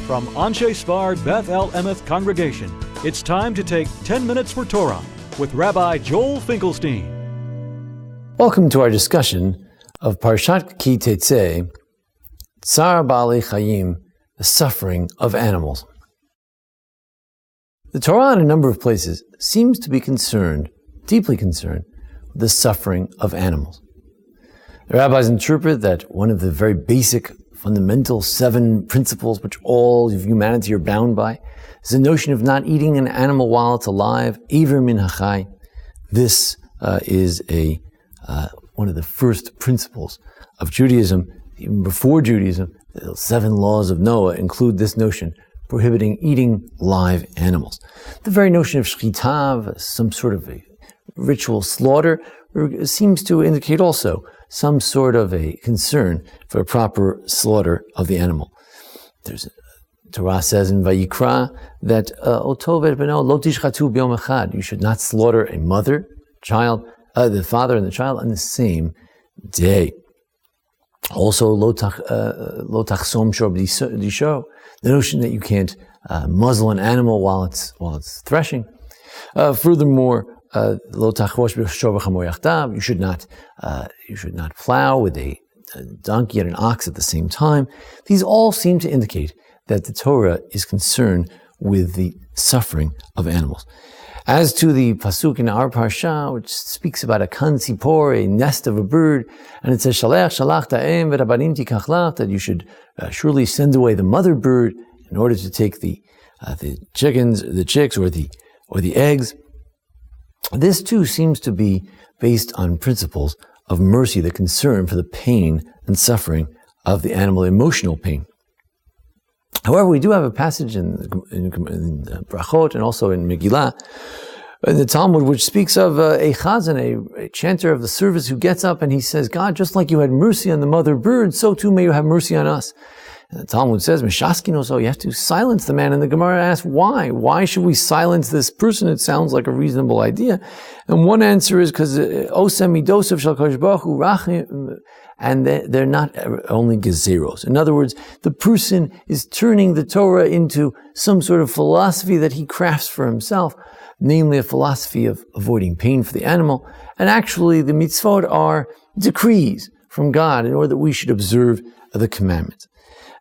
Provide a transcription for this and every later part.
From Anshe Sfard Beth El Emeth Congregation, it's time to take 10 Minutes for Torah with Rabbi Joel Finkelstein. Welcome to our discussion of Parashat Ki Tetze, Tsar Ba'alei Chayim, the suffering of animals. The Torah in a number of places seems to be concerned, deeply concerned, with the suffering of animals. The rabbis interpret that one of the very basic, fundamental 7 principles which all of humanity are bound by is the notion of not eating an animal while it's alive, Iver min hachai. This is one of the first principles of Judaism. Even before Judaism, the 7 laws of Noah include this notion, prohibiting eating live animals. The very notion of shchita, some sort of a ritual slaughter, seems to indicate also some sort of a concern for a proper slaughter of the animal. Torah says in Vayikra that you should not slaughter a mother, child, the father and the child on the same day. Also, lo tachsom shor b'disho, the notion that you can't muzzle an animal while it's threshing. Furthermore, lo tachvosh b'shor v'chamor yachdav, you should not plow with a donkey and an ox at the same time. These all seem to indicate that the Torah is concerned with the suffering of animals. As to the pasuk in our parsha, which speaks about a kan tzipor, a nest of a bird, and it says shalach ta'em v'rabanim tikach lach, that you should surely send away the mother bird in order to take the chickens, the chicks, or the eggs. This too seems to be based on principles of mercy, the concern for the pain and suffering of the animal, emotional pain. However, we do have a passage in Brachot and also in Megillah, in the Talmud, which speaks of a chazan, a chanter of the service, who gets up and he says, God, just like you had mercy on the mother bird, so too may you have mercy on us. And the Talmud says, Meshaskin, so you have to silence the man. And the Gemara asks, why? Why should we silence this person? It sounds like a reasonable idea. And one answer is because Osem Midosov Shel Kodesh Baruch Hu Rachim, and they're not only gezeros. In other words, the person is turning the Torah into some sort of philosophy that he crafts for himself, namely a philosophy of avoiding pain for the animal. And actually, the mitzvot are decrees from God in order that we should observe the commandments.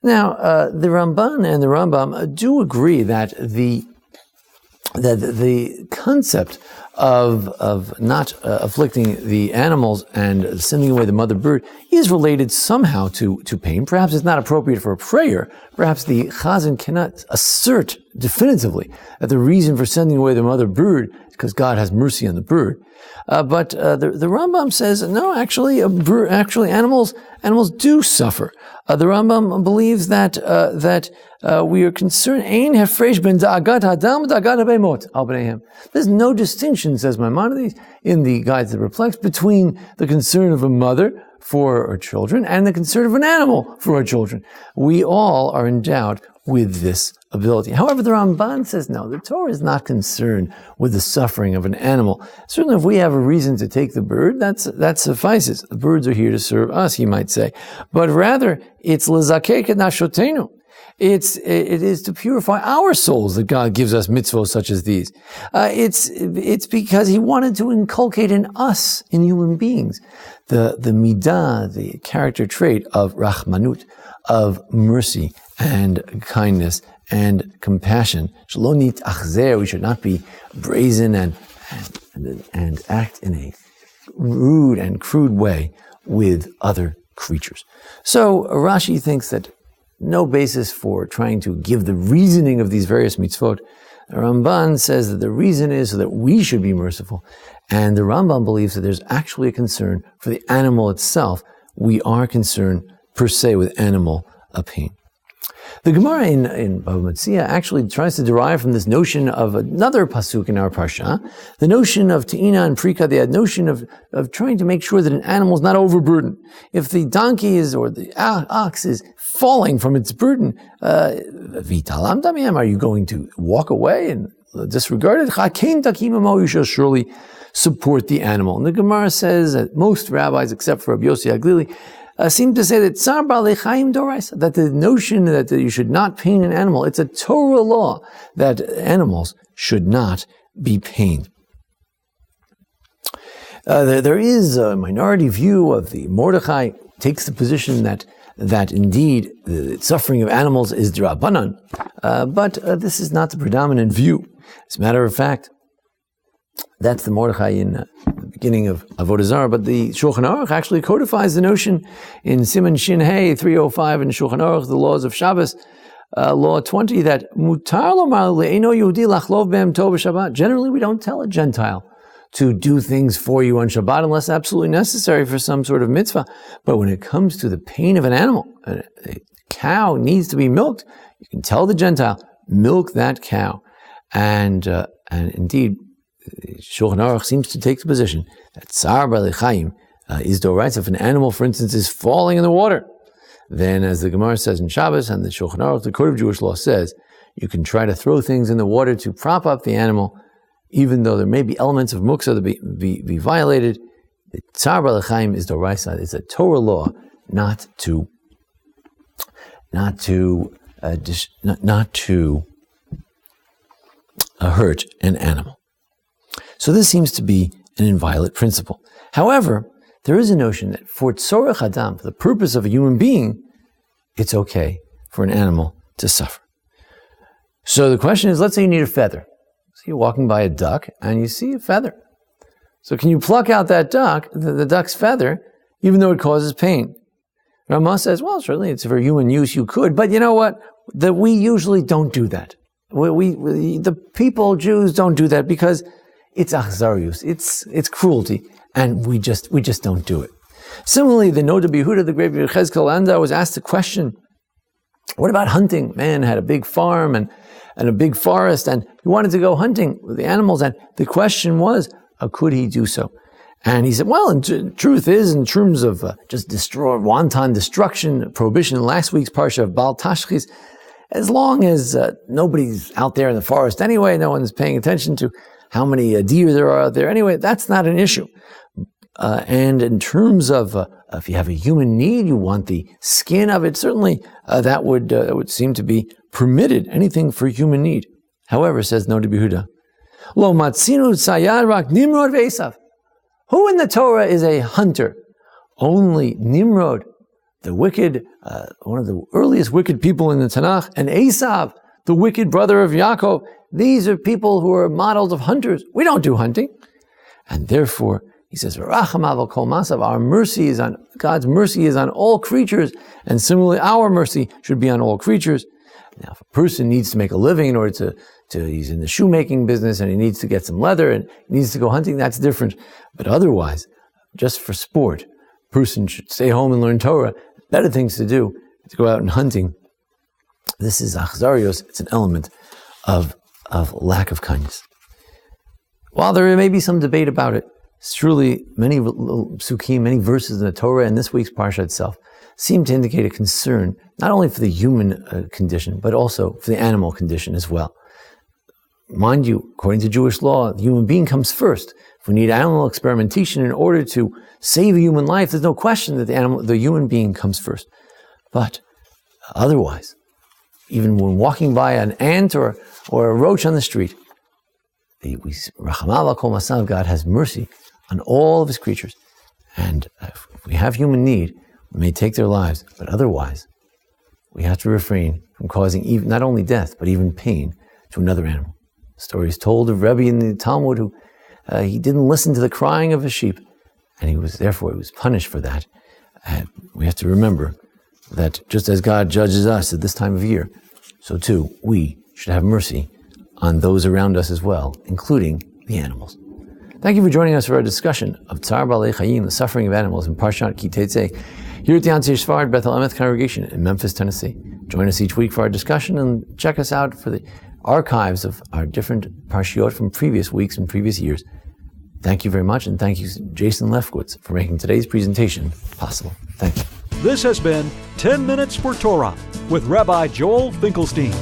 Now, the Ramban and the Rambam do agree that the concept of not afflicting the animals and sending away the mother bird is related somehow to pain. Perhaps it's not appropriate for a prayer. Perhaps the chazan cannot assert definitively that the reason for sending away the mother bird is because God has mercy on the bird. But the Rambam says, no, actually animals do suffer. The Rambam believes that we are concerned. There's no distinction, says Maimonides in the Guide to the Perplexed, between the concern of a mother for her children and the concern of an animal for her children. We all are endowed with this ability. However, the Ramban says, no, the Torah is not concerned with the suffering of an animal. Certainly, if we have a reason to take the bird, that suffices. The birds are here to serve us, he might say. But rather, it's l'zakek nafshotenu. It is to purify our souls that God gives us mitzvot such as these. It's because He wanted to inculcate in us, in human beings, the midah, the character trait of rachmanut, of mercy and kindness and compassion. Shalonit achzer, we should not be brazen and act in a rude and crude way with other creatures. So Rashi thinks that no basis for trying to give the reasoning of these various mitzvot. The Ramban says that the reason is so that we should be merciful. And the Rambam believes that there's actually a concern for the animal itself. We are concerned per se with animal pain. The Gemara in Bava Metzia actually tries to derive from this notion of another pasuk in our parsha, the notion of te'ina and prika, the notion of trying to make sure that an animal is not overburdened. If the donkey or the ox is falling from its burden, vitalam damiyam, are you going to walk away and disregard it? Chakein takimamo, you shall surely support the animal. And the Gemara says that most rabbis, except for Rabbi Yossi Aglili, seem to say that Tsar Ba'alei Chaim Doraisa, that the notion that you should not pain an animal, it's a Torah law that animals should not be pained. There is a minority view of the Mordechai takes the position that indeed the suffering of animals is d'Rabbanan, but this is not the predominant view. As a matter of fact, that's the Mordechai in the beginning of Avodah Zarah, but the Shulchan Aruch actually codifies the notion in Siman Shin Hey 305 in Shulchan Aruch, the laws of Shabbos, law 20, that mutar lomar le'eno Yehudi lachlov be'em tov b'Shabbat. Generally, we don't tell a Gentile to do things for you on Shabbat unless absolutely necessary for some sort of mitzvah. But when it comes to the pain of an animal, a cow needs to be milked, you can tell the Gentile, milk that cow. And indeed, Shulchan Aruch seems to take the position that Tsar Ba'alei Chaim is doraisa. If an animal, for instance, is falling in the water, then as the Gemara says in Shabbos and the Shulchan Aruch, the Code of Jewish Law says, you can try to throw things in the water to prop up the animal, even though there may be elements of muksa that be violated. The Tsar Ba'alei Chaim is doraisa. It's a Torah law not to hurt an animal. So this seems to be an inviolate principle. However, there is a notion that for tzorech adam, for the purpose of a human being, it's okay for an animal to suffer. So the question is, let's say you need a feather. So you're walking by a duck and you see a feather. So can you pluck out that duck, the duck's feather, even though it causes pain? Ramah says, well, certainly it's for human use, you could, but you know what? That we usually don't do that. The people, Jews, don't do that because it's achzarius, it's cruelty, and we just don't do it. Similarly, the Noda B'Yehuda, the great Yechezkel Landa, was asked a question: what about hunting? Man had a big farm and a big forest, and he wanted to go hunting with the animals, and the question was, could he do so? And he said, well, truth is, in terms of just wanton destruction, prohibition in last week's parsha of Bal Tashchis, as long as nobody's out there in the forest anyway, no one's paying attention to how many deer there are out there anyway, that's not an issue. And in terms of if you have a human need, you want the skin of it, certainly that would seem to be permitted, anything for human need. However, says Noda B'Yehuda, Lo matzinu tzayad rak Nimrod ve'Esav. Who in the Torah is a hunter? Only Nimrod, the wicked, one of the earliest wicked people in the Tanakh, and Esav, the wicked brother of Yaakov. These are people who are models of hunters. We don't do hunting. And therefore, he says, our mercy is on, God's mercy is on all creatures, and similarly our mercy should be on all creatures. Now, if a person needs to make a living in order he's in the shoemaking business and he needs to get some leather and he needs to go hunting, that's different. But otherwise, just for sport, a person should stay home and learn Torah. Better things to do to go out and hunting. This is achzarios. It's an element of lack of kindness. While there may be some debate about it, it's truly many psukim, many verses in the Torah and this week's parsha itself seem to indicate a concern not only for the human condition, but also for the animal condition as well. Mind you, according to Jewish law, the human being comes first. If we need animal experimentation in order to save a human life, there's no question that the human being comes first. But otherwise, even when walking by an ant or a roach on the street, God has mercy on all of his creatures. And if we have human need, we may take their lives, but otherwise, we have to refrain from causing even, not only death, but even pain to another animal. The story is told of Rabbi in the Talmud who he didn't listen to the crying of a sheep, and he was punished for that. And we have to remember that just as God judges us at this time of year, so too we should have mercy on those around us as well, including the animals. Thank you for joining us for our discussion of Tsar Ba'alei Chaim, the suffering of animals, in Parashat Tetze, here at the Ansir Sfard Beth El Emet congregation in Memphis, Tennessee. Join us each week for our discussion and check us out for the archives of our different parshiot from previous weeks and previous years. Thank you very much, and thank you, Jason Lefkowitz, for making today's presentation possible. Thank you. This has been 10 Minutes for Torah with Rabbi Joel Finkelstein.